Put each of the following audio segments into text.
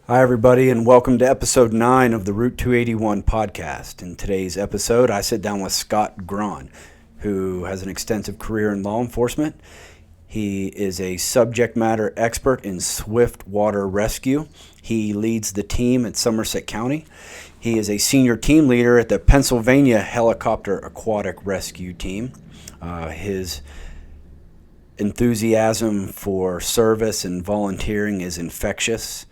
Hi, everybody, and welcome to episode 9 of the Route 281 podcast. In today's episode, I sit down with Scott Grahn, who has an extensive career in law enforcement. He is a subject matter expert in swift water rescue. He leads the team at Somerset County. He is a senior team leader at the Pennsylvania Helicopter Aquatic Rescue Team. His enthusiasm for service and volunteering is infectious,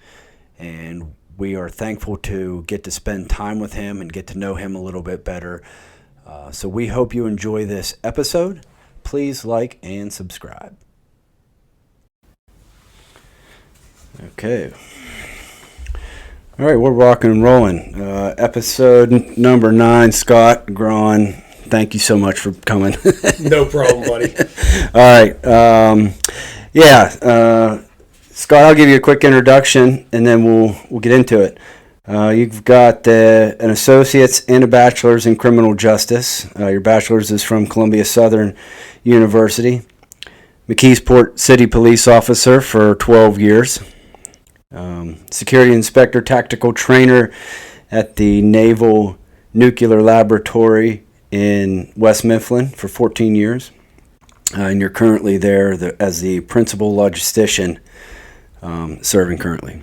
and we are thankful to get to spend time with him and get to know him a little bit better. So we hope you enjoy this episode. Please like and subscribe. Okay. All right, we're rocking and rolling. Episode number 9, Scott Grahn. Thank you so much for coming. No problem, buddy. All right. Scott, I'll give you a quick introduction, and then we'll get into it. You've got an associate's and a bachelor's in criminal justice. Your bachelor's is from Columbia Southern University. McKeesport City Police Officer for 12 years. Security Inspector Tactical Trainer at the Naval Nuclear Laboratory in West Mifflin for 14 years. And you're currently there as the Principal Logistician, serving currently.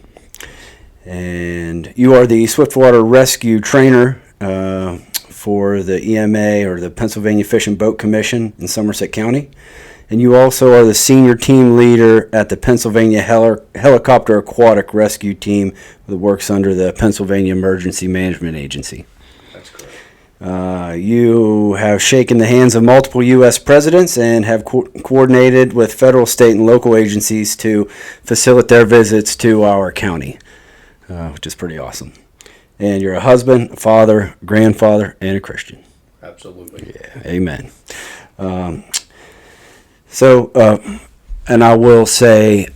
And you are the Swiftwater Rescue Trainer for the EMA, or the Pennsylvania Fish and Boat Commission in Somerset County. And you also are the senior team leader at the Pennsylvania Helicopter Aquatic Rescue Team that works under the Pennsylvania Emergency Management Agency. That's correct. You have shaken the hands of multiple U.S. presidents and have coordinated with federal, state, and local agencies to facilitate their visits to our county, which is pretty awesome. And you're a husband, a father, grandfather, and a Christian. Absolutely. Yeah, amen. And I will say,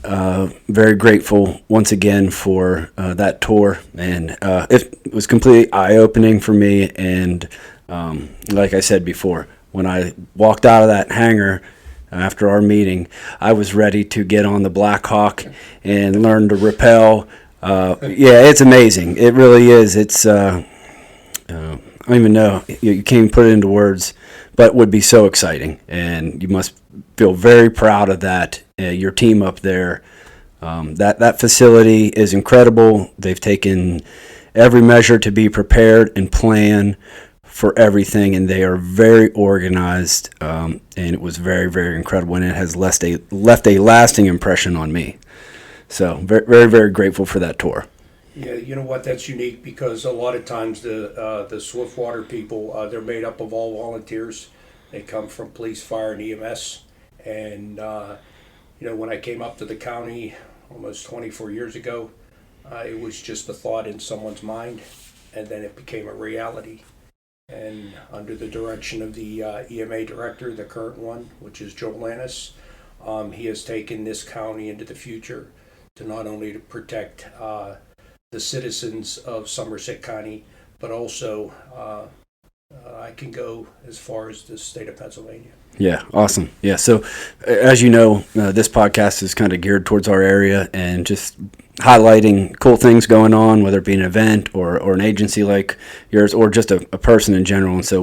very grateful once again for that tour, and it was completely eye-opening for me. And like I said before, when I walked out of that hangar after our meeting, I was ready to get on the Black Hawk and learn to rappel. It's amazing. It really is. It's I don't even know. You can't even put it into words, but it would be so exciting, and you must feel very proud of that. Your team up there, that facility is incredible. They've taken every measure to be prepared and plan for everything, and they are very organized, and it was very, very incredible, and it has left a lasting impression on me. So very, very, very grateful for that tour. Yeah, you know what? That's unique because a lot of times the Swiftwater people, they're made up of all volunteers. They come from police, fire, and EMS. And when I came up to the county almost 24 years ago, it was just a thought in someone's mind, and then it became a reality. And under the direction of the EMA director, the current one, which is Joe Lannis, he has taken this county into the future to not only to protect the citizens of Somerset County, but also I can go as far as the state of Pennsylvania. Yeah, awesome. Yeah, so as you know, this podcast is kind of geared towards our area and just highlighting cool things going on, whether it be an event or an agency like yours, or just a person in general. And so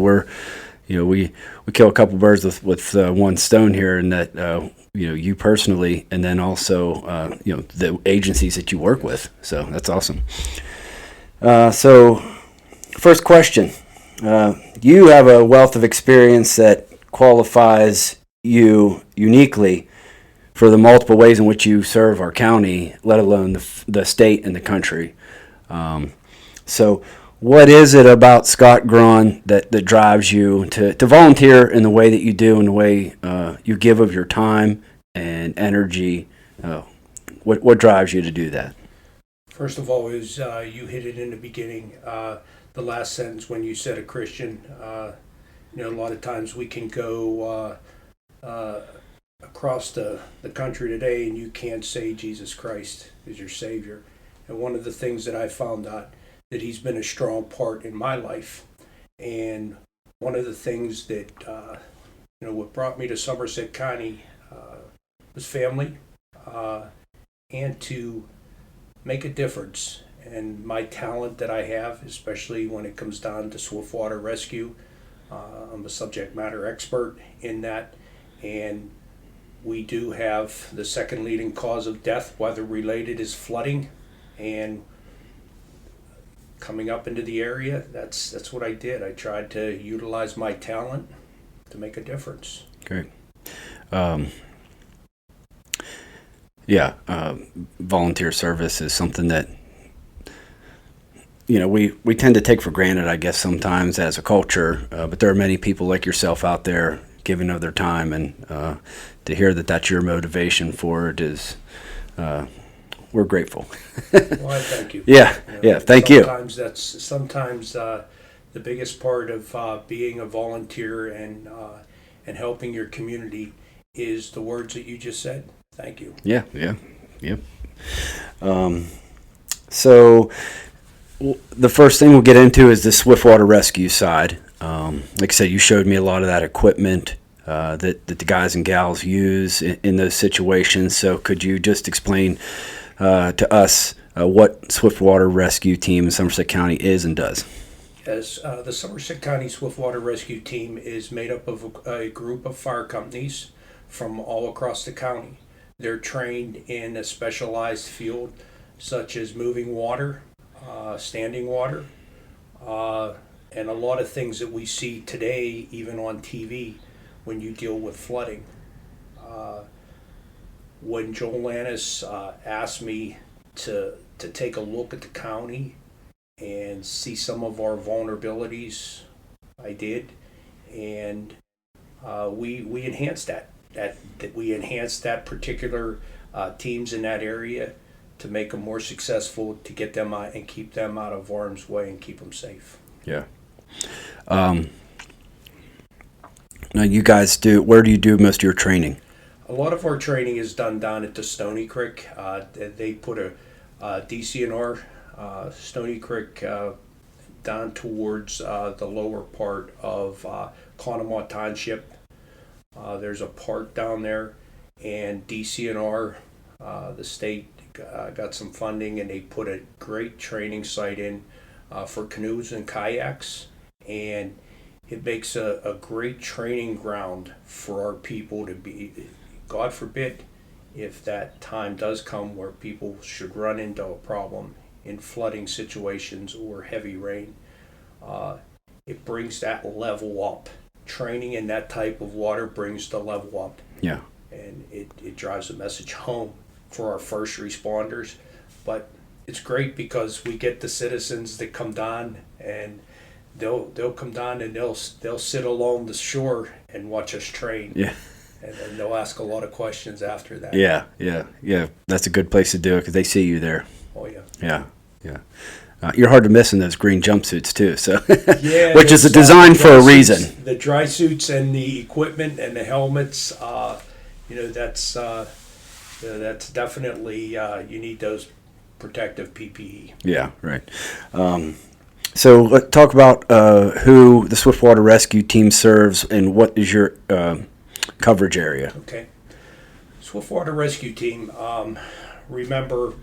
we kill a couple birds with one stone here, in that you personally, and then also the agencies that you work with. So that's awesome. So first question. You have a wealth of experience that qualifies you uniquely for the multiple ways in which you serve our county, let alone the state and the country. So what is it about Scott Grahn that drives you to volunteer in the way that you do, in the way you give of your time and energy? What drives you to do that? First of all, is you hit it in the beginning. The last sentence when you said a Christian. A lot of times we can go across the country today and you can't say Jesus Christ is your Savior. And one of the things that I found out, that he's been a strong part in my life. And one of the things that, what brought me to Somerset County was family, and to make a difference. And my talent that I have, especially when it comes down to swiftwater rescue, I'm a subject matter expert in that. And we do have the second leading cause of death, weather related, is flooding. And coming up into the area, that's what I did. I tried to utilize my talent to make a difference. Great. Volunteer service is something that, we tend to take for granted, I guess, sometimes as a culture, but there are many people like yourself out there giving of their time, and to hear that that's your motivation for it is, we're grateful. Well, I thank you. Thank you. Sometimes the biggest part of being a volunteer and helping your community is the words that you just said. Thank you. Yep. So the first thing we'll get into is the swiftwater rescue side. Like I said, you showed me a lot of that equipment that the guys and gals use in those situations. So could you just explain to us what Swiftwater Rescue Team in Somerset County is and does? Yes, the Somerset County Swiftwater Rescue Team is made up of a group of fire companies from all across the county. They're trained in a specialized field such as moving water, standing water, and a lot of things that we see today, even on TV, when you deal with flooding. When Joel Lannis asked me to take a look at the county and see some of our vulnerabilities, I did, and we enhanced that we enhanced that particular teams in that area to make them more successful, to get them out and keep them out of harm's way and keep them safe. Yeah. Now you guys where do you do most of your training? A lot of our training is done down at the Stony Creek. They put a DCNR Stony Creek down towards the lower part of Conemaugh Township. There's a park down there, and DCNR, the state, got some funding, and they put a great training site in for canoes and kayaks, and it makes a great training ground for our people to be, God forbid, if that time does come where people should run into a problem in flooding situations or heavy rain. It brings that level up. Training in that type of water brings the level up. Yeah. And it drives a message home for our first responders. But it's great because we get the citizens that come down, and they'll come down and they'll sit along the shore and watch us train. Yeah. And then they'll ask a lot of questions after that. Yeah. That's a good place to do it because they see you there. Oh, yeah. Yeah. You're hard to miss in those green jumpsuits too. So, yeah, which is designed for a reason. The dry suits and the equipment and the helmets. That's definitely you need those protective PPE. Yeah, right. So let's talk about who the Swiftwater Rescue Team serves and what is your coverage area. Okay. Swiftwater Rescue Team, remember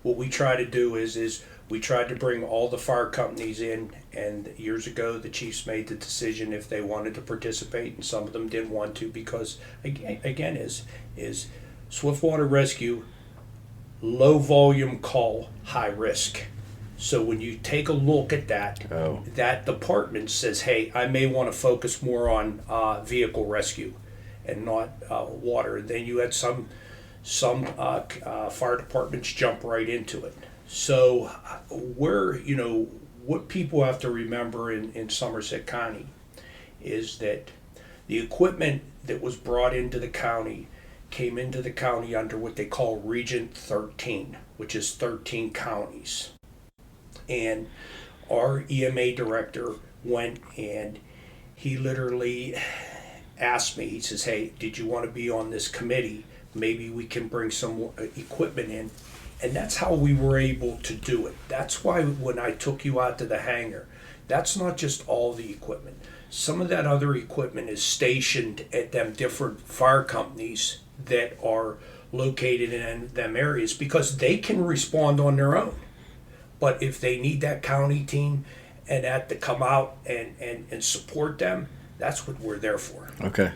what we try to do is we tried to bring all the fire companies in, and years ago the chiefs made the decision if they wanted to participate, and some of them didn't want to because, again, is Swiftwater Rescue, low volume call, high risk. So when you take a look at that, that department says, hey, I may want to focus more on vehicle rescue and not water. And then you had some fire departments jump right into it. So what people have to remember in Somerset County is that the equipment that was brought into the county came into the county under what they call Region 13, which is 13 counties. And our EMA director went and he literally asked me, he says, hey, did you want to be on this committee? Maybe we can bring some equipment in. And that's how we were able to do it. That's why when I took you out to the hangar, that's not just all the equipment. Some of that other equipment is stationed at them different fire companies that are located in them areas because they can respond on their own. But if they need that county team and that to come out and support them, that's what we're there for. Okay.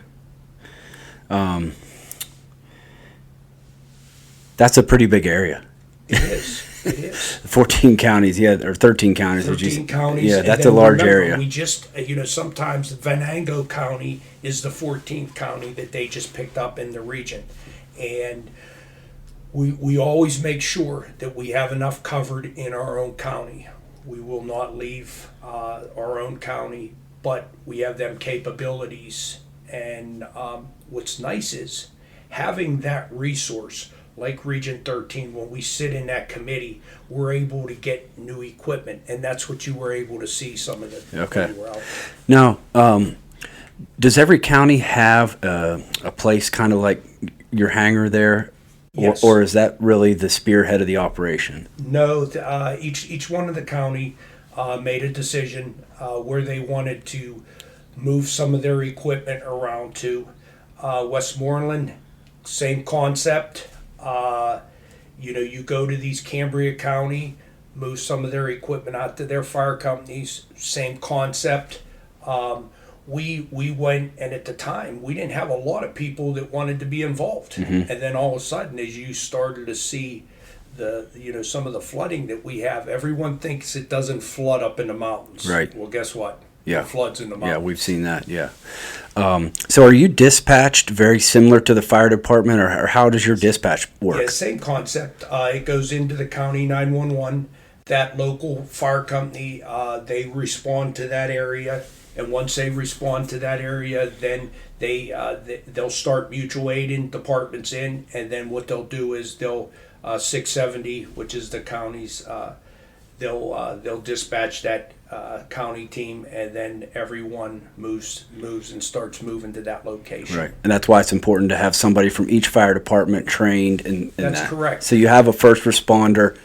That's a pretty big area. It is. It is. 14 counties, yeah, or 13 counties. 13 counties. Yeah, and that's then a large remember, area. We just, sometimes Venango County is the 14th county that they just picked up in the region. And we always make sure that we have enough covered in our own county. We will not leave our own county, but we have them capabilities. And what's nice is having that resource, like Region 13, when we sit in that committee, we're able to get new equipment, and that's what you were able to see some of the. Okay. Were out Now, does every county have a place kind of like your hangar there? Yes. Or is that really the spearhead of the operation? No, each one of the county made a decision where they wanted to move some of their equipment around to. Westmoreland, same concept. You go to these Cambria County, move some of their equipment out to their fire companies, same concept. We went, and at the time, we didn't have a lot of people that wanted to be involved. Mm-hmm. And then all of a sudden, as you started to see some of the flooding that we have, everyone thinks it doesn't flood up in the mountains. Right. Well, guess what? Yeah. It floods in the mountains. Yeah, we've seen that, yeah. So are you dispatched very similar to the fire department, or how does your dispatch work? Yeah, same concept. It goes into the county 911. That local fire company, they respond to that area. And once they respond to that area, then they'll start mutual aid departments in, and then what they'll do is they'll 670, which is the county's, they'll dispatch that county team, and then everyone moves and starts moving to that location. Right, and that's why it's important to have somebody from each fire department trained in That's that. correct. So you have a first responder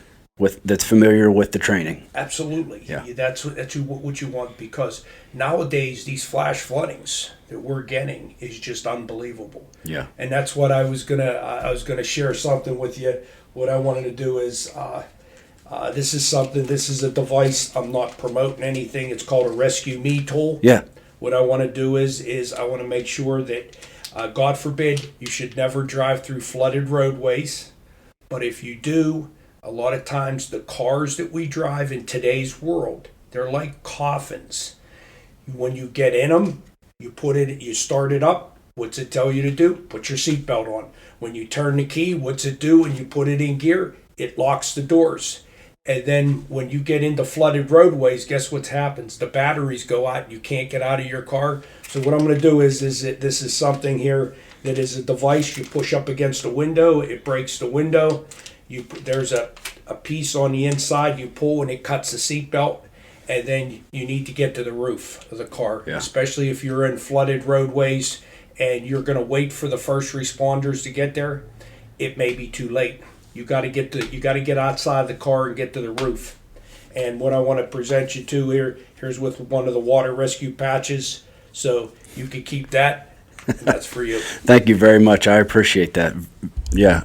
that's familiar with the training. Absolutely. Yeah. That's what you want, because nowadays these flash floodings that we're getting is just unbelievable. Yeah. And that's what I was gonna share something with you. What I wanted to do is this is a device. I'm not promoting anything. It's called a Rescue Me tool. Yeah. What I want to do is I want to make sure that God forbid you should never drive through flooded roadways, but if you do, a lot of times the cars that we drive in today's world, they're like coffins. When you get in them, you start it up. What's it tell you to do? Put your seatbelt on. When you turn the key, what's it do? When you put it in gear, it locks the doors. And then when you get into flooded roadways, guess what happens? The batteries go out and you can't get out of your car. So what I'm going to do is this is something here that is a device you push up against the window. It breaks the window. There's a piece on the inside you pull and it cuts the seatbelt. And then you need to get to the roof of the car, especially if you're in flooded roadways and you're going to wait for the first responders to get there. It may be too late. You got to get outside the car and get to the roof. And what I want to present you to here's with one of the water rescue patches, so you can keep that. And that's for you. Thank you very much. I appreciate that. Yeah,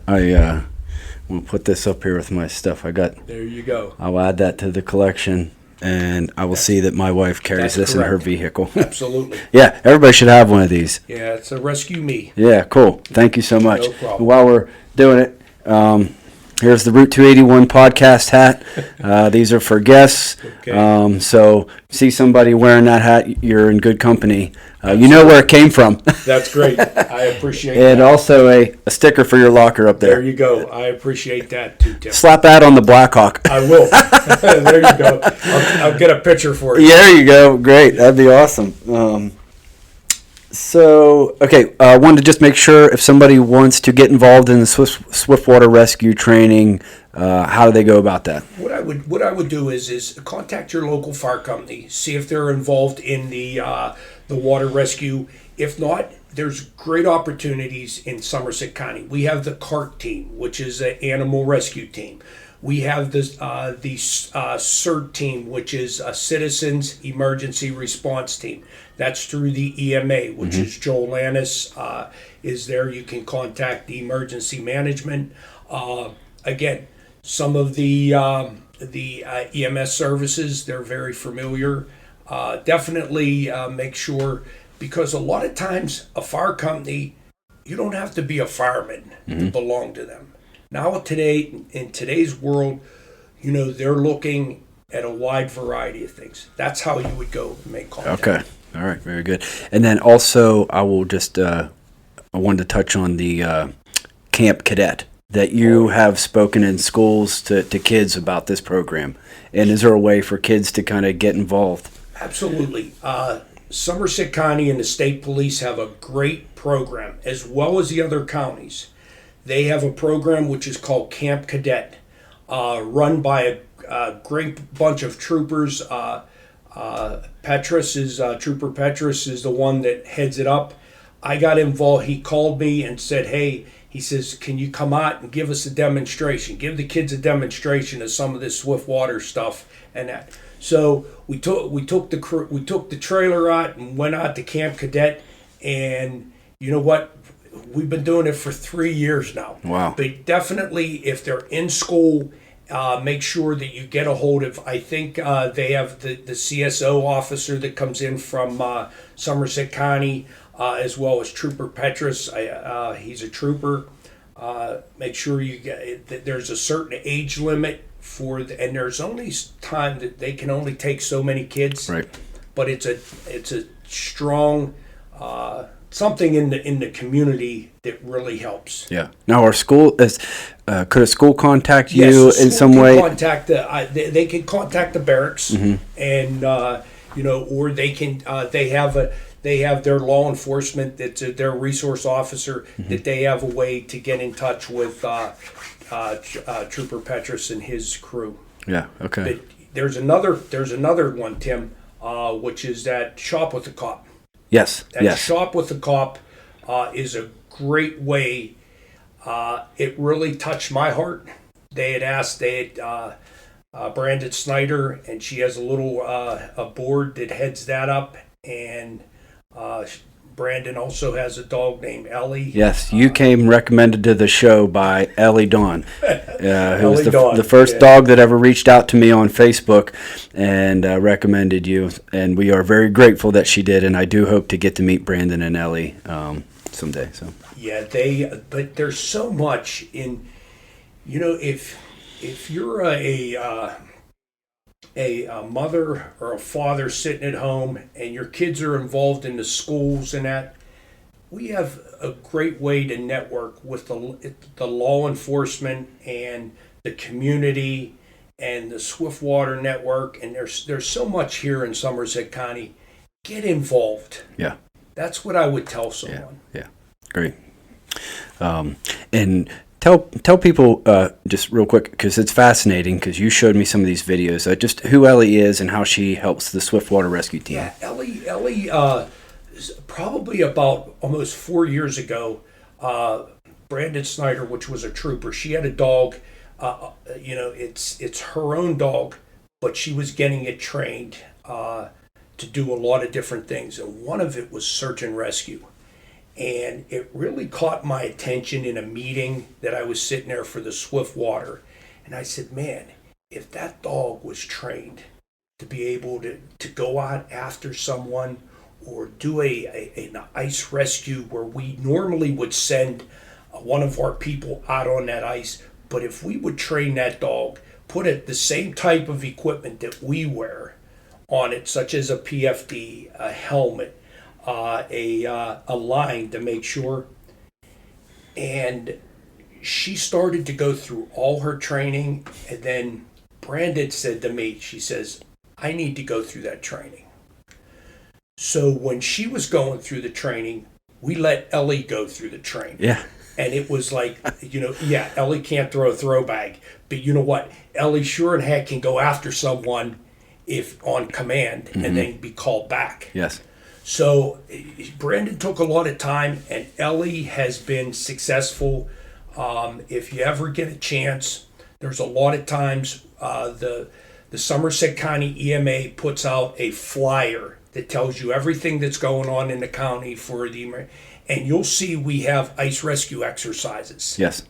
we'll put this up here with my stuff. There you go. I'll add that to the collection, and I will see that my wife carries this in her vehicle. Absolutely. Yeah, everybody should have one of these. Yeah, it's a Rescue Me. Yeah, cool. Thank you so much. No problem. While we're doing it, here's the Route 281 podcast hat. These are for guests. Okay. So see somebody wearing that hat, you're in good company. You know where it came from. That's great. I appreciate And that. also a sticker for your locker up There there. you go. I appreciate that too, Tim. Slap that on the Blackhawk. I will. There you go. I'll get a picture for you. Yeah, there you go. Great. That'd be awesome. I wanted to just make sure if somebody wants to get involved in the swiftwater rescue training, how do they go about that? What I would do is contact your local fire company, see if they're involved in the water rescue. If not, there's great opportunities in Somerset County. We have the CART team, which is an animal rescue team. We have the CERT team, which is a Citizens Emergency Response Team. That's through the EMA, which is Joel Lannis is there. You can contact the emergency management. Again, some of the EMS services, they're very familiar. Definitely make sure, because a lot of times a fire company, you don't have to be a fireman to belong to them. Now today, in today's world, they're looking at a wide variety of things. That's how you would go make contact. Okay. All right. Very good. And then also, I will just I wanted to touch on the Camp Cadet that you have spoken in schools to kids about this program. And is there a way for kids to kind of get involved? Absolutely. Somerset County and the state police have a great program, as well as the other counties. They have a program which is called Camp Cadet, run by a great bunch of troopers. Trooper Petrus is the one that heads it up. I got involved. He called me and said, "Hey," he says, "can you come out and give us a demonstration? Give the kids a demonstration of some of this swift water stuff and that." So we took the trailer out and went out to Camp Cadet, and you know what? We've been doing it for 3 years now. Wow. But definitely, if they're in school, make sure that you get a hold of, I think they have the CSO officer that comes in from Somerset County, as well as Trooper Petrus. He's a trooper. Make sure you get that there's a certain age limit and there's only time that they can only take so many kids. Right. But it's a strong something in the community that really helps. Yeah. Now, our school could a school contact Yes, you the school in some can way? Contact they can contact the barracks, and or they can they have their law enforcement that's their resource officer that they have a way to get in touch with Trooper Petrus and his crew. Yeah. Okay. But there's another one, Tim, which is that Shop with the Cop. Yes. That Yes. Shop with the Cop is a great way. It really touched my heart. They had Brandon Snyder, and she has a little a board that heads that up, and Brandon also has a dog named Ellie. Yes, you came recommended to the show by Ellie Dawn, who was Dawn, the first dog that ever reached out to me on Facebook and recommended you. And we are very grateful that she did. And I do hope to get to meet Brandon and Ellie someday. So yeah, but there's so much in, if you're a mother or a father sitting at home and your kids are involved in the schools and that, we have a great way to network with the law enforcement and the community and the Swiftwater network, and there's so much here in Somerset County. Get involved. yeah, That's what I would tell someone. yeah, great. And tell people just real quick, because it's fascinating, because you showed me some of these videos, just who Ellie is and how she helps the Swiftwater Rescue Team. Yeah, Ellie probably about almost 4 years ago, Brandon Snyder, which was a trooper, she had a dog, it's her own dog, but she was getting it trained to do a lot of different things, and one of it was search and rescue. And it really caught my attention in a meeting that I was sitting there for the Swiftwater. And I said, man, if that dog was trained to be able to go out after someone or do an ice rescue where we normally would send one of our people out on that ice, but if we would train that dog, put it the same type of equipment that we wear on it, such as a PFD, a helmet, a line to make sure. And she started to go through all her training, and then Brandon said to me, she says, I need to go through that training. So when she was going through the training, we let Ellie go through the training. Yeah. And it was like, Ellie can't throw a throw bag, but you know what? Ellie sure and heck can go after someone if on command and then be called back. Yes. So Brandon took a lot of time, and Ellie has been successful. If you ever get a chance, there's a lot of times the Somerset County EMA puts out a flyer that tells you everything that's going on in the county and you'll see we have ice rescue exercises. Yes.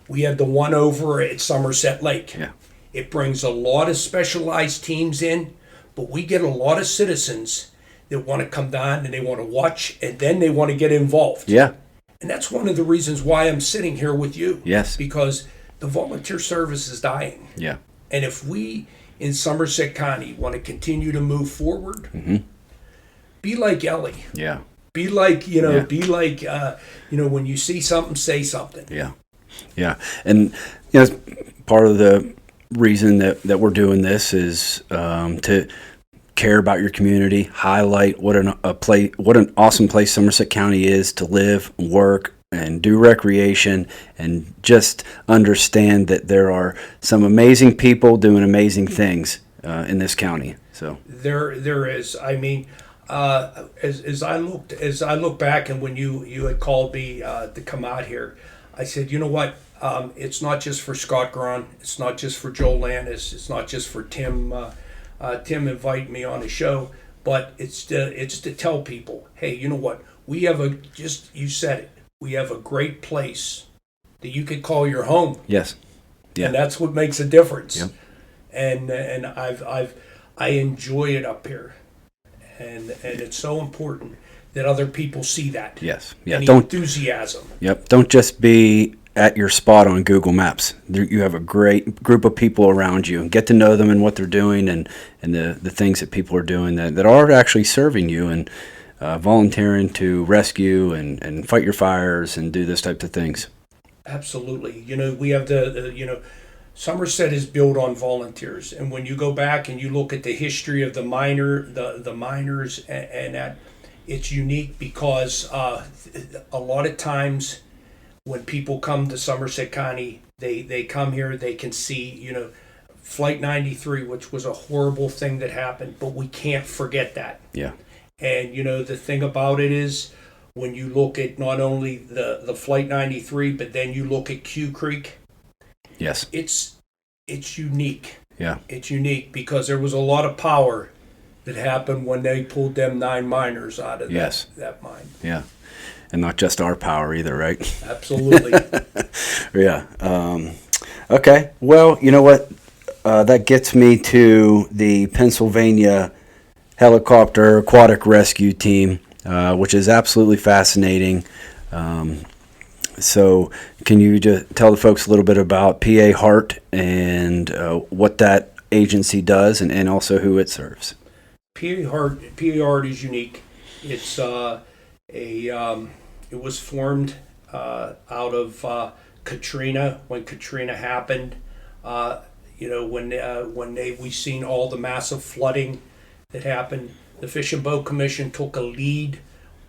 We had the one over at Somerset Lake. Yeah. It brings a lot of specialized teams in, but we get a lot of citizens that want to come down and they want to watch and then they want to get involved. Yeah. And that's one of the reasons why I'm sitting here with you. Yes. Because the volunteer service is dying. Yeah. And if we in Somerset County want to continue to move forward, be like Ellie. Yeah. Be like, Yeah. be like, when you see something, say something. Yeah. Yeah. And, part of the reason that we're doing this is to care about your community, highlight what an awesome place Somerset County is to live, work, and do recreation, and just understand that there are some amazing people doing amazing things in this county. So There is. I mean, as I look back, and when you had called me to come out here, I said, you know what? It's not just for Scott Grahn. It's not just for Joel Landis. It's not just for Tim. Tim invited me on the show, but it's to tell people, hey, you know what? We have you said it. We have a great place that you could call your home. yes. Yeah. And that's what makes a difference. Yep. And I enjoy it up here, and it's so important that other people see that. Yes. Yeah. And the Don't. enthusiasm. Yep. Don't just be at your spot on Google Maps. You have a great group of people around you. Get to know them and what they're doing, and the things that people are doing that are actually serving you, and volunteering to rescue and fight your fires and do this type of things. Absolutely. We have Somerset is built on volunteers, and when you go back and you look at the history of the miners and that, it's unique because a lot of times when people come to Somerset County, they come here, they can see, Flight 93, which was a horrible thing that happened, but we can't forget that. Yeah. And, the thing about it is, when you look at not only the Flight 93, but then you look at Q Creek, Yes. it's unique. Yeah. It's unique because there was a lot of power that happened when they pulled them 9 miners out of Yes. that mine. Yeah. And not just our power either, right? Absolutely. Yeah. Okay. Well, you know what? That gets me to the Pennsylvania Helicopter Aquatic Rescue Team, which is absolutely fascinating. So can you just tell the folks a little bit about PAHART and what that agency does, and also who it serves? PAHART is unique. It's it was formed out of Katrina, when Katrina happened. When we seen all the massive flooding that happened, the Fish and Boat Commission took a lead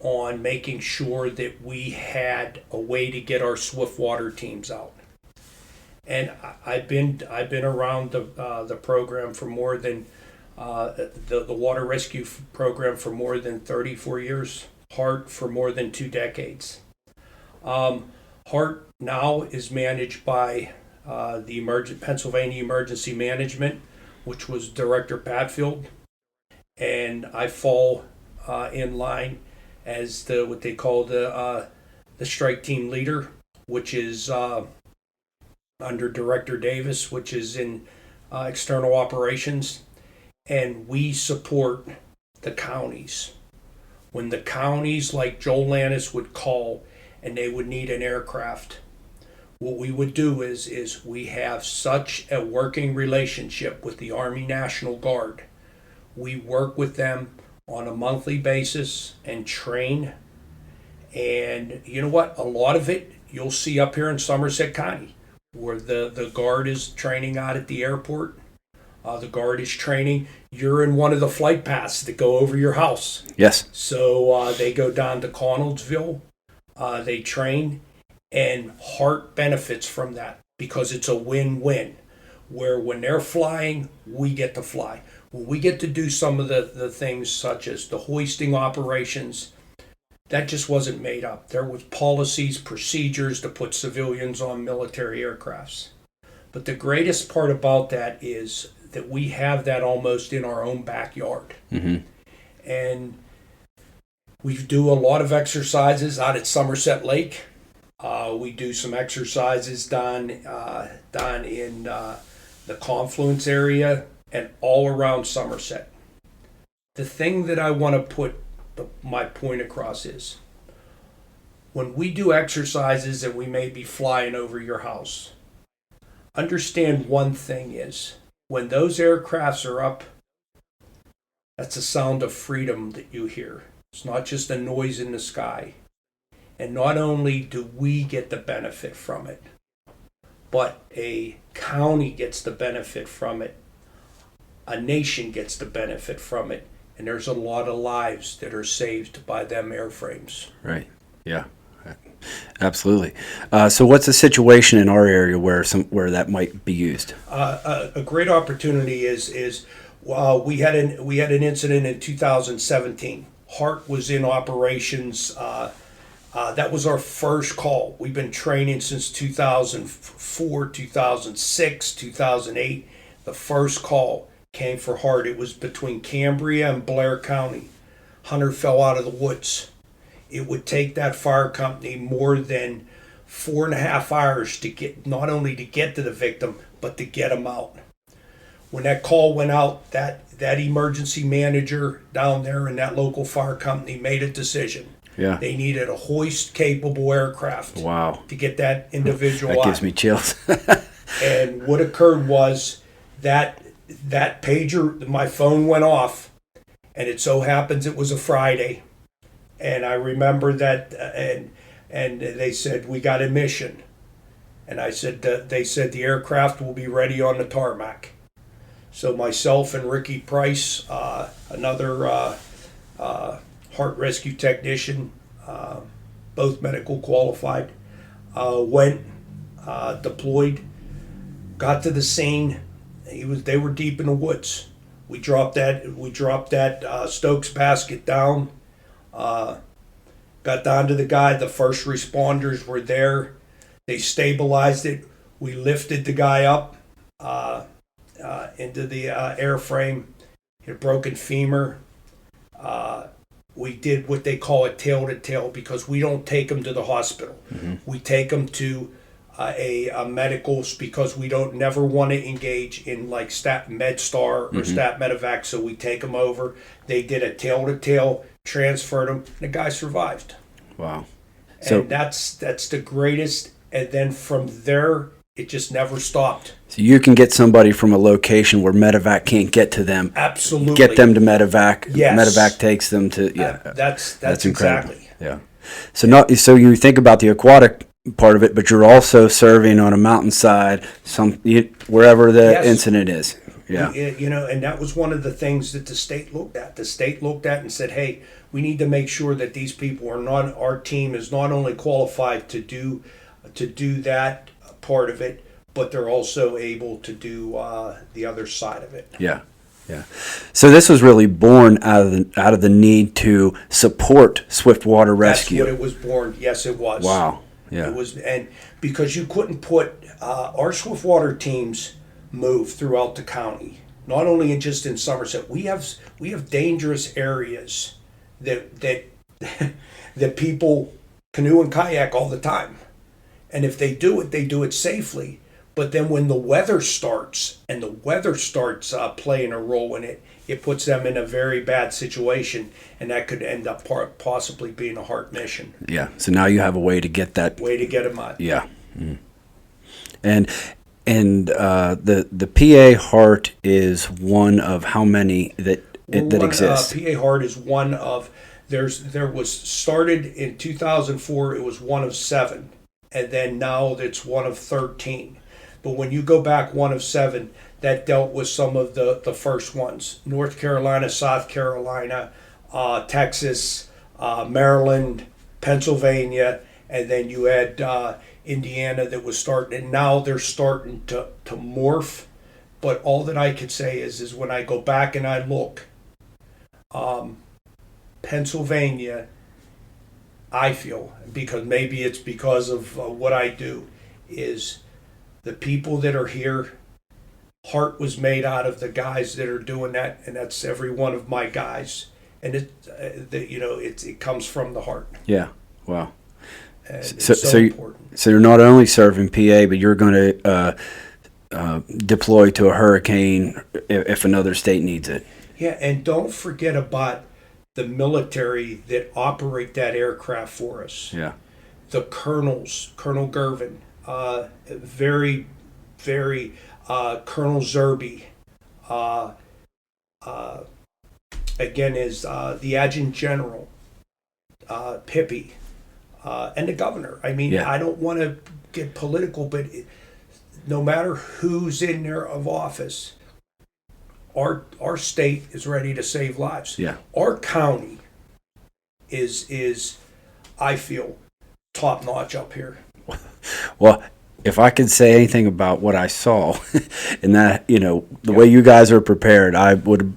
on making sure that we had a way to get our swiftwater teams out. And I've been around the program for more than the water rescue program for more than 34 years. HART for more than 2 decades. HART now is managed by the Pennsylvania Emergency Management, which was Director Patfield, and I fall in line as what they call the strike team leader, which is under Director Davis, which is in external operations, and we support the counties. When the counties like Joel Landis would call and they would need an aircraft, what we would do is we have such a working relationship with the Army National Guard. We work with them on a monthly basis and train. And you know what? A lot of it you'll see up here in Somerset County, where the Guard is training out at the airport. The Guard is training. You're in one of the flight paths that go over your house. Yes. So they go down to Conneldsville. They train, and HART benefits from that because it's a win-win. where when they're flying, we get to fly. When we get to do some of the things such as the hoisting operations, that just wasn't made up. There was policies, procedures to put civilians on military aircrafts. But the greatest part about that is that we have that almost in our own backyard. Mm-hmm. And we do a lot of exercises out at Somerset Lake. We do some exercises down in the confluence area and all around Somerset. The thing that I want to put my point across is when we do exercises and we may be flying over your house, understand one thing is when those aircrafts are up, that's a sound of freedom that you hear. It's not just a noise in the sky. And not only do we get the benefit from it, but a county gets the benefit from it. A nation gets the benefit from it. And there's a lot of lives that are saved by them airframes. Right. Yeah. Absolutely. So what's the situation in our area where that might be used? A great opportunity is we had an incident in 2017. HART was in operations. That was our first call. We've been training since 2004, 2006, 2008. The first call came for HART. It was between Cambria and Blair County. Hunter fell out of the woods. It would take that fire company more than 4.5 hours to get, not only to get to the victim, but to get him out. When that call went out, that emergency manager down there in that local fire company made a decision. Yeah. They needed a hoist-capable aircraft. Wow. To get that individual that out. gives me chills. And what occurred was that pager, my phone went off, and it so happens it was a Friday. And I remember that, and they said, we got a mission. And I said, they said the aircraft will be ready on the tarmac. So myself and Ricky Price, another HART rescue technician, both medical qualified, went, deployed, got to the scene. They were deep in the woods. We dropped that Stokes basket down. Got down to the guy. The first responders were there. They stabilized it. We lifted the guy up into the airframe. He had a broken femur. We did what they call a tail-to-tail because we don't take them to the hospital. Mm-hmm. We take them to a medicals because we don't never want to engage in like Stat MedStar or Stat Medevac. So we take them over. They did a tail-to-tail, transferred him, and the guy survived. Wow. And that's the greatest. And then from there, it just never stopped. So you can get somebody from a location where Medevac can't get to them. Absolutely. Get them to Medevac. Yes. Medevac takes them to, That's incredible. exactly. Yeah. So you think about the aquatic part of it, but you're also serving on a mountainside, wherever the incident is. Yeah. And that was one of the things that the state looked at. The state looked at and said, hey, we need to make sure that these people are not, our team is not only qualified to do that part of it, but they're also able to do the other side of it. Yeah. Yeah. So this was really born out of the need to support swiftwater rescue. That's what it was born. Yes, it was. Wow. Yeah. It was, and because you couldn't put our swiftwater teams move throughout the county, not only just in Somerset. We have dangerous areas that that people canoe and kayak all the time, and if they do it safely. But then when the weather starts playing a role in it, it puts them in a very bad situation, and that could end up possibly being a HART mission. Yeah. So now you have a way to get that. Way to get them out. Yeah. Mm. And the PAHART is one of how many that exist? PAHART is one of there was started in 2004. It was one of 7, and then now it's one of 13. But when you go back one of 7, that dealt with some of the first ones: North Carolina, South Carolina, Texas, Maryland, Pennsylvania, and then you had Indiana that was starting, and now they're starting to morph But all that I could say is when I go back and I look, Pennsylvania, I feel, because maybe it's because of what I do, is the people that are here. Heart was made out of the guys that are doing that, and that's every one of my guys. And it comes from the heart. Yeah. Wow. And So, it's so important. So you're not only serving PA, but you're going to deploy to a hurricane if another state needs it. Yeah, and don't forget about the military that operate that aircraft for us. Yeah. The colonels, Colonel Gervin, very, very, Colonel Zerby, again is the Adjutant General, Pippi, and the governor. I mean, Yeah. I don't want to get political, but no matter who's in there of office, our state is ready to save lives. Yeah. Our county is I feel top notch up here. Well, if I could say anything about what I saw, and that, the way you guys are prepared, I would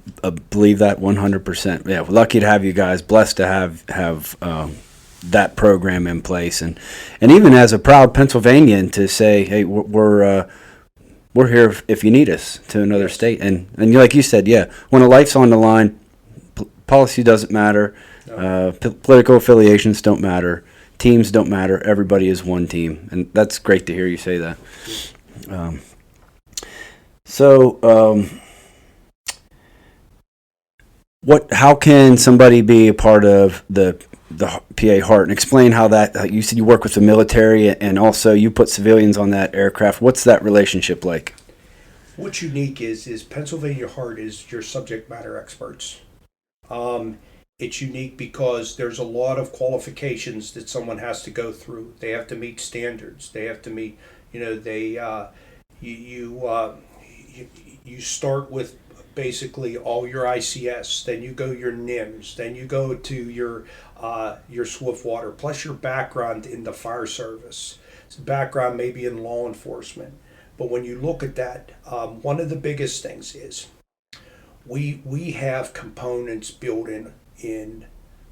believe that 100%. Yeah, we're lucky to have you guys, blessed to have that program in place, and even as a proud Pennsylvanian to say, hey, we're here if you need us to another state, and like you said, yeah, when a life's on the line, policy doesn't matter, No. Political affiliations don't matter. Teams don't matter. Everybody is one team, and that's great to hear you say that. How can somebody be a part of the PAHART, and explain how that? You said you work with the military, and also you put civilians on that aircraft. What's that relationship like? What's unique is Pennsylvania Heart is your subject matter experts. It's unique because there's a lot of qualifications that someone has to go through. They have to meet standards. They have to meet, you start with basically all your ICS, then you go your NIMS, then you go to your swift water, plus your background in the fire service. It's a background maybe in law enforcement. But when you look at that, one of the biggest things is we have components built in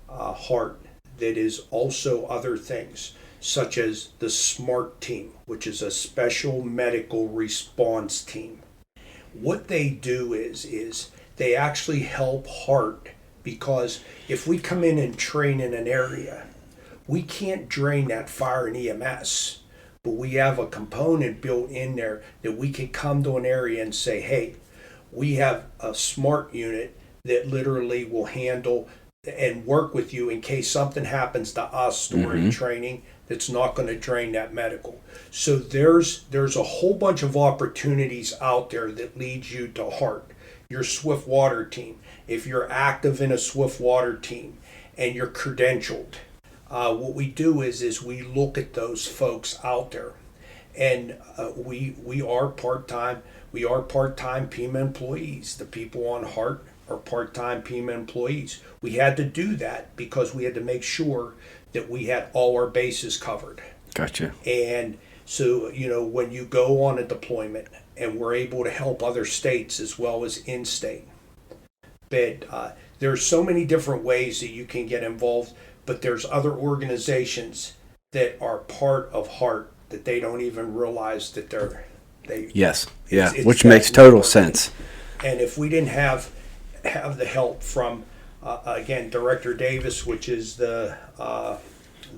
Heart that is also other things, such as the SMART team, which is a special medical response team. What they do is they actually help Heart, because if we come in and train in an area, we can't drain that fire and EMS, but we have a component built in there that we can come to an area and say, hey, we have a SMART unit that literally will handle and work with you in case something happens to us during training that's not going to drain that medical. So there's a whole bunch of opportunities out there that leads you to Heart. Your swift water team, if you're active in a swift water team and you're credentialed, what we do is we look at those folks out there, and we are part-time. We are part-time PEMA employees. The people on Heart are part-time PEMA employees. We had to do that because we had to make sure that we had all our bases covered. Gotcha. And so, when you go on a deployment, and we're able to help other states as well as in-state, but there's so many different ways that you can get involved, but there's other organizations that are part of Heart that they don't even realize that they. Yes. Yeah. It's Which that makes total network. sense. And if we didn't have the help from again Director Davis, which is the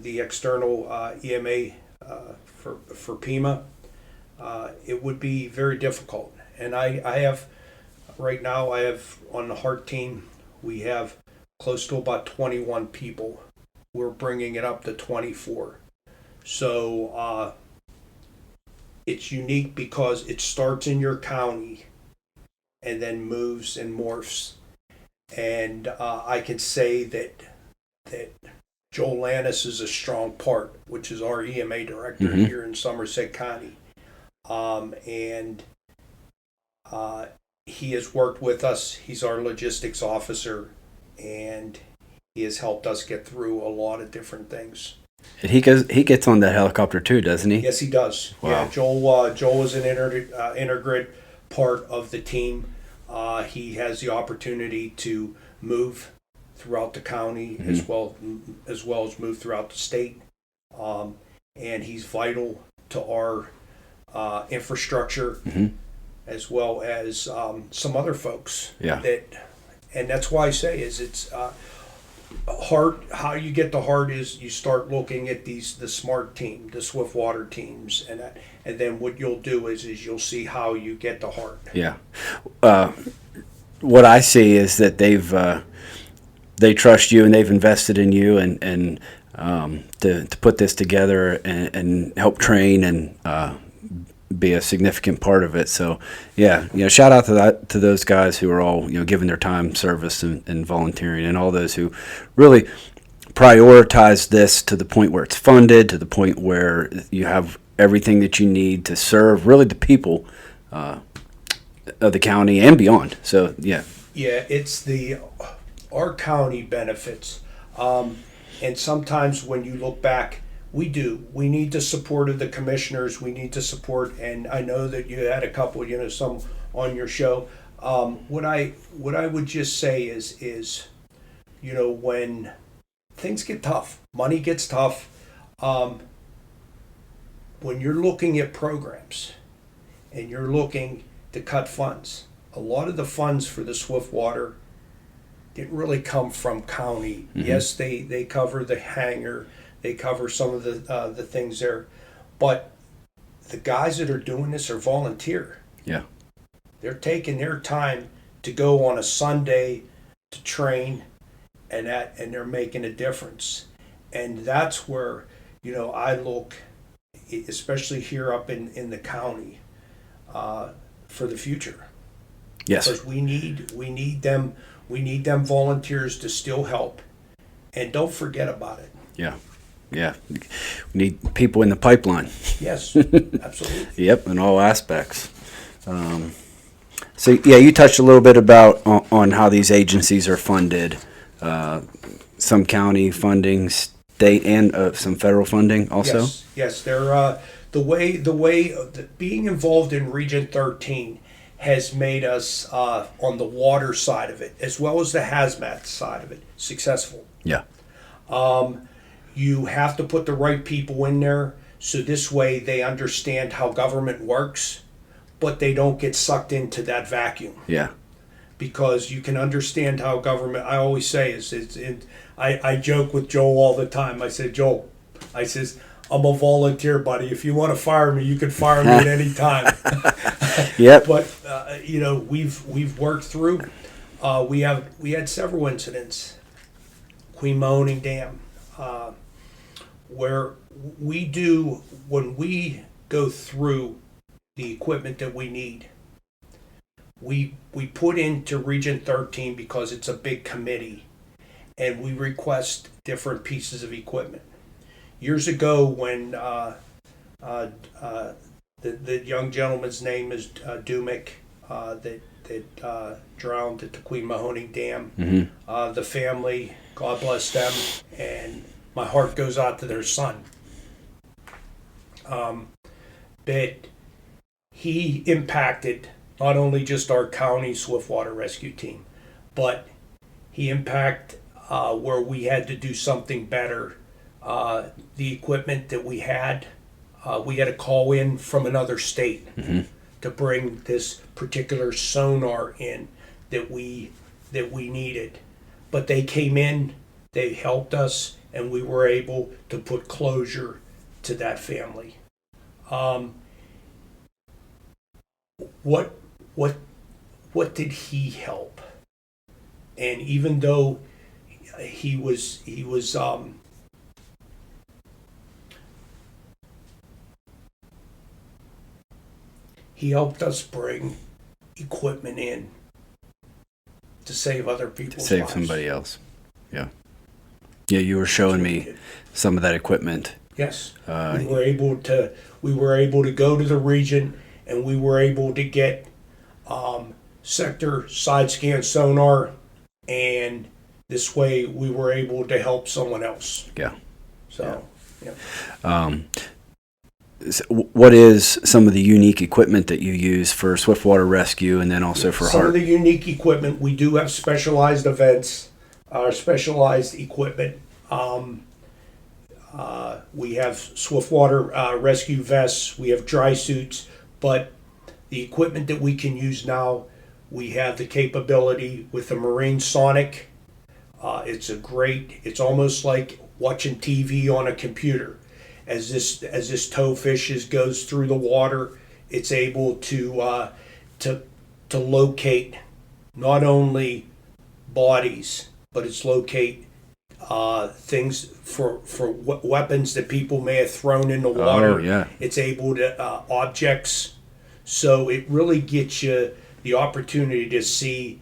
external EMA for PEMA, it would be very difficult. And I have right now, I have on the Heart team, we have close to about 21 people. We're bringing it up to 24. So it's unique because it starts in your county and then moves and morphs. And I can say that Joel Lannis is a strong part, which is our EMA director here in Somerset County. And he has worked with us. He's our logistics officer, and he has helped us get through a lot of different things. And he gets on that helicopter too, doesn't he? Yes, he does. Wow. Yeah, Joel is an Intergrid part of the team. He has the opportunity to move throughout the county as well as move throughout the state, and he's vital to our infrastructure as well as some other folks. Yeah. And that's why I say it's HART. How you get the HART is you start looking at the SMART team, the swift water teams, and then what you'll do is you'll see how you get the HART. Yeah. What I see is that they trust you and they've invested in you and to put this together and help train and be a significant part of it. So yeah, shout out to those guys who are all giving their time, service, and volunteering, and all those who really prioritize this to the point where it's funded, to the point where you have everything that you need to serve really the people of the county and beyond. So yeah, it's our county benefits, and sometimes when you look back, we need the support of the commissioners. We need to support, and I know that you had a couple, some on your show. What I would just say is when things get tough, money gets tough, when you're looking at programs and you're looking to cut funds, a lot of the funds for the swift water didn't really come from county. Yes, they cover the hangar, they cover some of the things there, but the guys that are doing this are volunteer. Yeah, they're taking their time to go on a Sunday to train, and they're making a difference. And that's where I look, especially here up in the county, for the future. Yes, because we need them volunteers to still help, and don't forget about it. Yeah, we need people in the pipeline. Yes, absolutely. Yep, in all aspects. So yeah, you touched a little bit about on how these agencies are funded. Some county funding, state, and some federal funding also. Yes, they're the way being involved in Region 13 has made us on the water side of it as well as the hazmat side of it successful. Yeah. You have to put the right people in there, so this way they understand how government works, but they don't get sucked into that vacuum. Yeah. Because you can understand how government, I always say, I joke with Joel all the time. I said, Joel, I'm a volunteer, buddy. If you want to fire me, you can fire me at any time. Yep. But, we've worked through, we had several incidents, Queen Mahoning Dam, where when we go through the equipment that we need, we put into Region 13 because it's a big committee, and we request different pieces of equipment. Years ago, when the young gentleman's name is Dumick, that drowned at the Queen Mahoning Dam, the family, God bless them, and my heart goes out to their son. But he impacted not only just our county Swiftwater Rescue Team, but he impacted where we had to do something better. The equipment that we had to call in from another state to bring this particular sonar in that we needed. But they came in, they helped us, and we were able to put closure to that family. What did he help? And even though he was he helped us bring equipment in to save other people's lives. Save somebody else. Yeah. Yeah, you were showing me some of that equipment. Yes. We were able to go to the region, and we were able to get sector side scan sonar, and this way we were able to help someone else. Yeah. So, yeah. what is some of the unique equipment that you use for swiftwater rescue, and then also for Some of HART? the unique equipment, we do have specialized events, specialized equipment. We have swiftwater rescue vests, we have dry suits, but the equipment that we can use now, we have the capability with the Marine Sonic. It's almost like watching TV on a computer. As this towfish goes through the water, it's able to locate not only bodies, but it's locate things for weapons that people may have thrown in the water. Oh, yeah. It's able to objects. So it really gets you the opportunity to see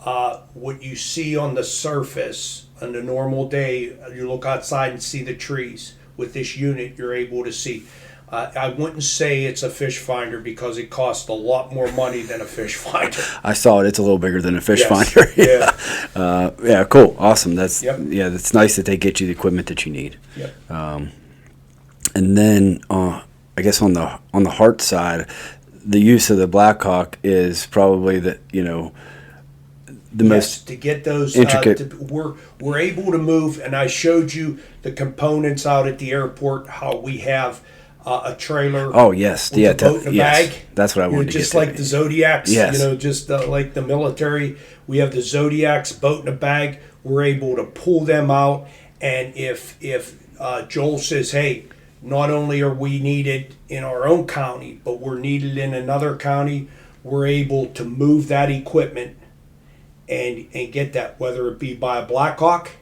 what you see on the surface on a normal day. You look outside and see the trees. With this unit, you're able to see. I wouldn't say it's a fish finder because it costs a lot more money than a fish finder. I saw it. It's a little bigger than a fish Yes. finder. Yeah. Yeah, cool. Awesome. That's Yep. yeah, that's nice that they get you the equipment that you need. Yep. And then I guess on the HART side, the use of the Blackhawk is probably the Yes, most to get those intricate. we're able to move, and I showed you the components out at the airport. How we have a trailer. Oh yes, with yeah, a boat in a yes. bag. That's what I wanted to just get to. like the Zodiacs. Yes. Just like the military. We have the Zodiacs boat in a bag. We're able to pull them out, and if Joel says, "Hey, not only are we needed in our own county, but we're needed in another county," we're able to move that equipment and get that, whether it be by a Blackhawk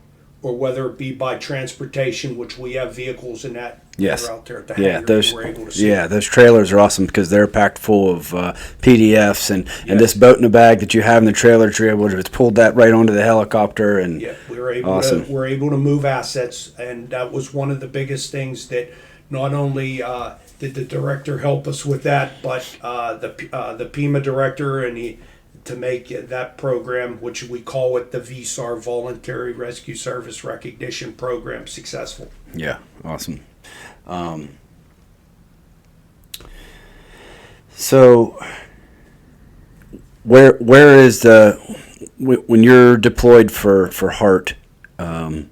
or whether it be by transportation, which we have vehicles in that Yes. that are out there at the Yeah, hangar. those We're able to see. those trailers are awesome because they're packed full of PDFs and this Yes. boat in a bag that you have in the trailer that you're able to just pull that right onto the helicopter and Yeah, we're able Awesome. to move assets, and that was one of the biggest things that not only did the director help us with that, but the PEMA director and to make that program, which we call it the VSAR Voluntary Rescue Service Recognition Program, successful. yeah, awesome. So where is when you're deployed for HART and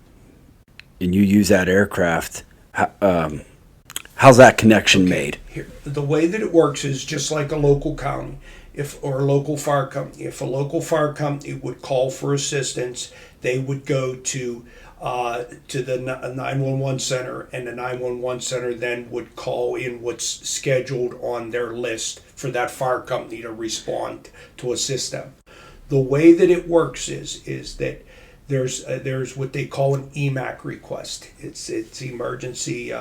you use that aircraft, how's that connection made? Here, the way that it works is just like a local county, or a local fire company. If a local fire company would call for assistance, they would go to the 911 center, and the 911 center then would call in what's scheduled on their list for that fire company to respond to assist them. The way that it works is that there's what they call an EMAC request. It's emergency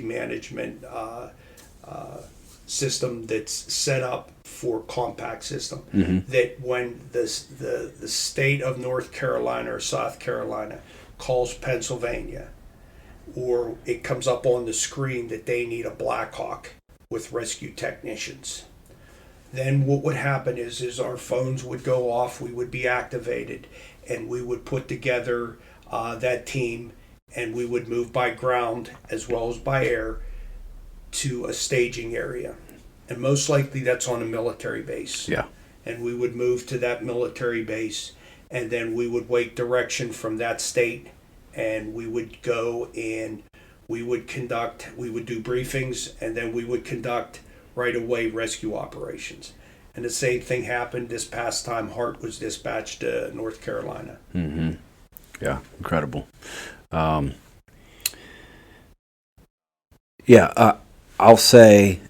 management system that's set up for compact system. That when the state of North Carolina or South Carolina calls Pennsylvania, or it comes up on the screen that they need a Blackhawk with rescue technicians, then what would happen is our phones would go off, we would be activated, and we would put together that team, and we would move by ground as well as by air to a staging area. And most likely that's on a military base. Yeah. And we would move to that military base, and then we would wait direction from that state, and we would go and we would do briefings, and then we would conduct right away rescue operations. And the same thing happened this past time HART was dispatched to North Carolina. Yeah, incredible. I'll say,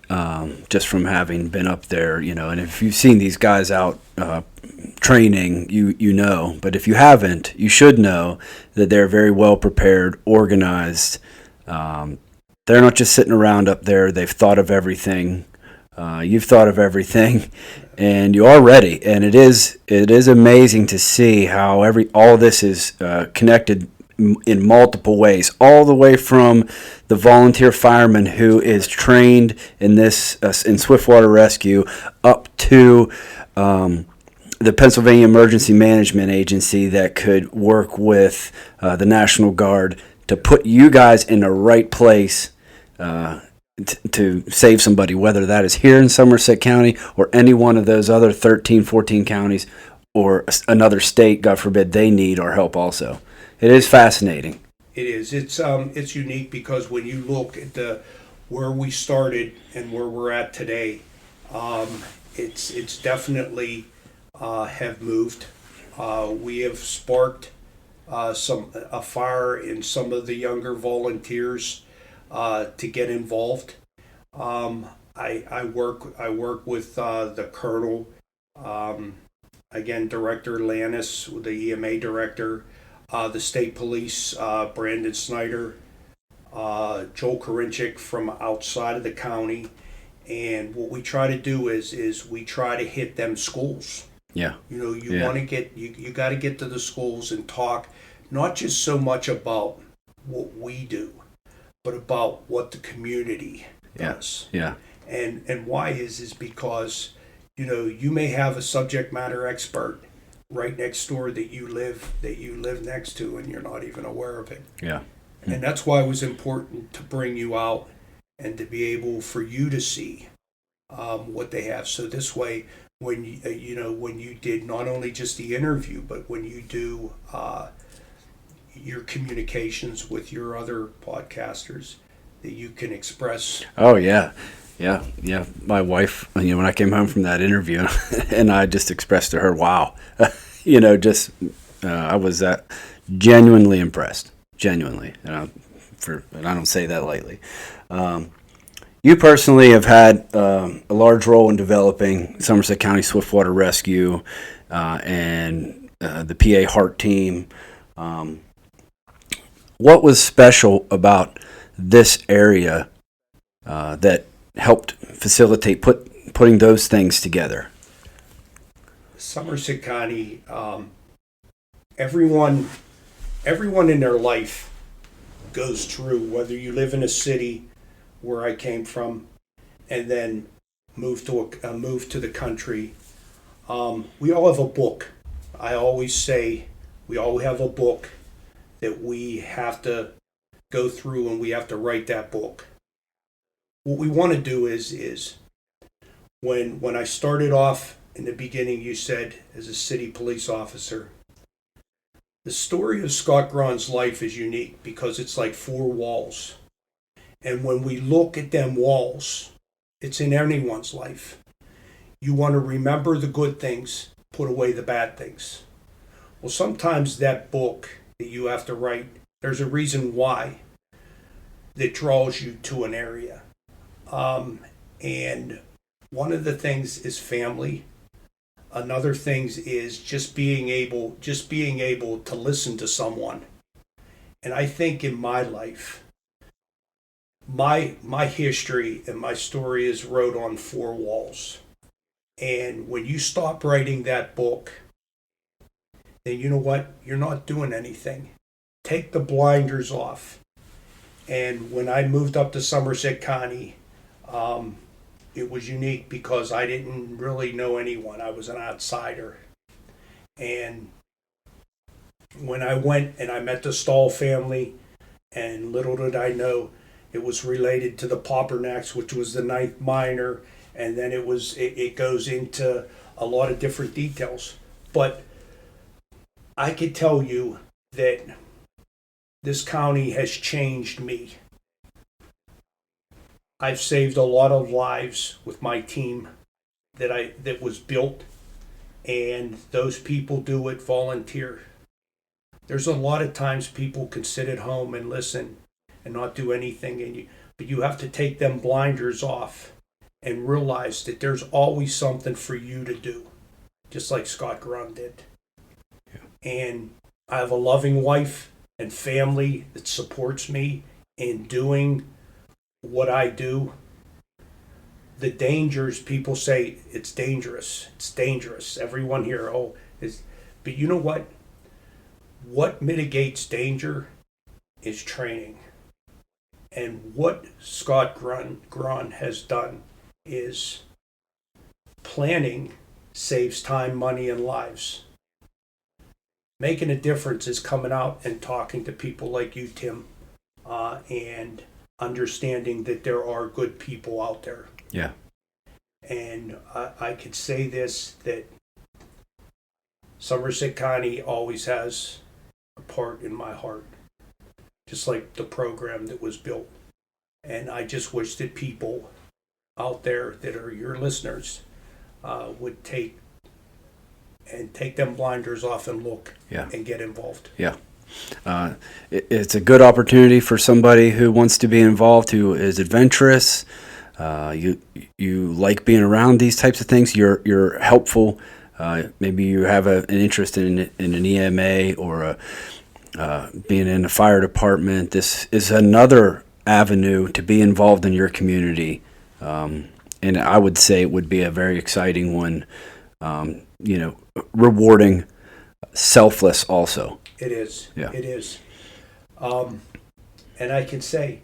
just from having been up there, and if you've seen these guys out training, you know. But if you haven't, you should know that they're very well prepared, organized. They're not just sitting around up there. They've thought of everything. You've thought of everything, and you are ready. And it is amazing to see how all this is connected in multiple ways, all the way from the volunteer fireman who is trained in this in swiftwater rescue up to the Pennsylvania Emergency Management Agency that could work with the National Guard to put you guys in the right place to save somebody, whether that is here in Somerset County or any one of those other 13, 14 counties or another state, God forbid, they need our help also. It is fascinating. It is. It's unique because when you look at where we started and where we're at today, it's definitely have moved. We have sparked a fire in some of the younger volunteers to get involved. I work with the colonel, again, Director Lannis, the EMA director, the state police, Brandon Snyder, Joel Karinchik from outside of the county. And what we try to do is we try to hit them schools. Yeah. You want to get you got to get to the schools and talk not just so much about what we do, but about what the community does. Yeah. And why is because you may have a subject matter expert right next door that you live next to and you're not even aware of it. Yeah. And that's why it was important to bring you out and to be able for you to see what they have. So this way, when when you did not only just the interview, but when you do your communications with your other podcasters, that you can express. Oh yeah. Yeah. My wife, when I came home from that interview, and I just expressed to her, "Wow," I was genuinely impressed. Genuinely, and I don't say that lightly. You personally have had a large role in developing Somerset County Swiftwater Rescue and the PAHART team. What was special about this area that helped facilitate putting those things together? Somerset County, everyone in their life goes through, whether you live in a city where I came from and then move to the country. We all have a book. I always say we all have a book that we have to go through, and we have to write that book. What we want to do is when I started off in the beginning, you said as a city police officer, the story of Scott Grahn's life is unique because it's like four walls. And when we look at them walls, it's in anyone's life. You want to remember the good things, put away the bad things. Well, sometimes that book that you have to write, there's a reason why that draws you to an area. And one of the things is family. Another thing is just being able to listen to someone. And I think in my life, my history and my story is wrote on four walls. And when you stop writing that book, then you know what? You're not doing anything. Take the blinders off. And when I moved up to Somerset County, it was unique because I didn't really know anyone. I was an outsider. And when I went and I met the Stahl family, and little did I know it was related to the Poppernacks, which was the ninth minor, and then it goes into a lot of different details. But I could tell you that this county has changed me. I've saved a lot of lives with my team that was built, and those people do it volunteer. There's a lot of times people can sit at home and listen and not do anything, but you have to take them blinders off and realize that there's always something for you to do, just like Scott Grahn did. Yeah. And I have a loving wife and family that supports me in doing what I do. The dangers, people say it's dangerous. It's dangerous. Everyone here, but you know what? What mitigates danger is training. And what Scott Grahn has done is planning saves time, money, and lives. Making a difference is coming out and talking to people like you, Tim, and understanding that there are good people out there. Yeah. And I could say this, that Somerset County always has a part in my heart, just like the program that was built. And I just wish that people out there that are your listeners would take them blinders off and look and get involved. Yeah. It's a good opportunity for somebody who wants to be involved, who is adventurous. You like being around these types of things. You're helpful. Maybe you have an interest in an EMA or being in the fire department. This is another avenue to be involved in your community, and I would say it would be a very exciting one. Rewarding, selfless also. It is. Yeah. It is. And I can say,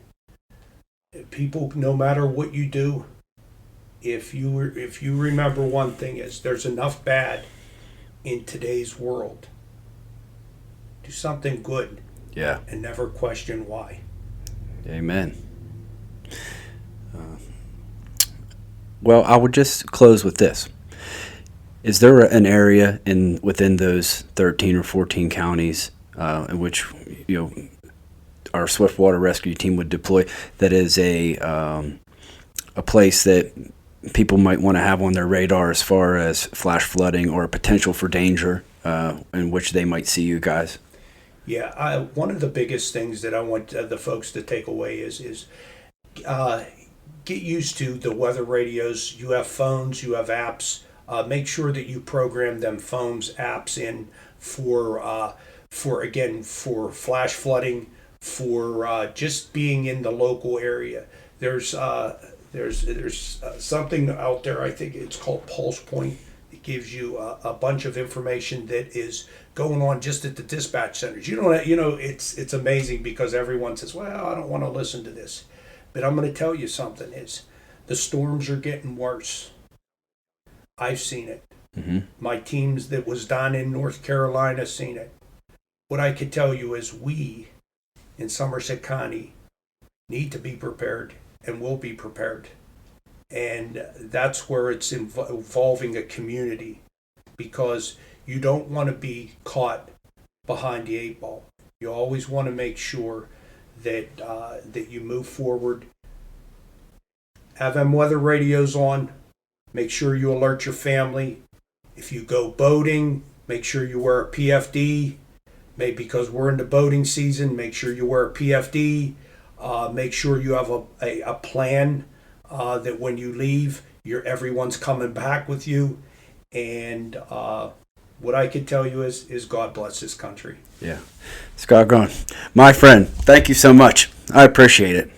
people, no matter what you do, if you remember one thing, is there's enough bad in today's world. Do something good. Yeah. And never question why. Amen. Well, I would just close with this. Is there an area within those 13 or 14 counties in which our swiftwater rescue team would deploy that is a place that people might want to have on their radar as far as flash flooding or a potential for danger in which they might see you guys? Yeah, one of the biggest things that I want the folks to take away is get used to the weather radios. You have phones, you have apps. Make sure that you program them phones, apps in for flash flooding, for just being in the local area. There's something out there. I think it's called Pulse Point. It gives you a bunch of information that is going on just at the dispatch centers. It's amazing because everyone says, "Well, I don't want to listen to this," but I'm going to tell you something. Is the storms are getting worse. I've seen it. Mm-hmm. My teams that was down in North Carolina seen it. What I could tell you is we in Somerset County need to be prepared and will be prepared. And that's where it's involving a community, because you don't want to be caught behind the eight ball. You always want to make sure that that you move forward. Have them weather radios on. Make sure you alert your family. If you go boating, make sure you wear a PFD. Maybe because we're in the boating season, make sure you wear a PFD. Make sure you have a plan that when you leave, everyone's coming back with you. And what I could tell you is God bless this country. Yeah. Scott Grahn, my friend, thank you so much. I appreciate it.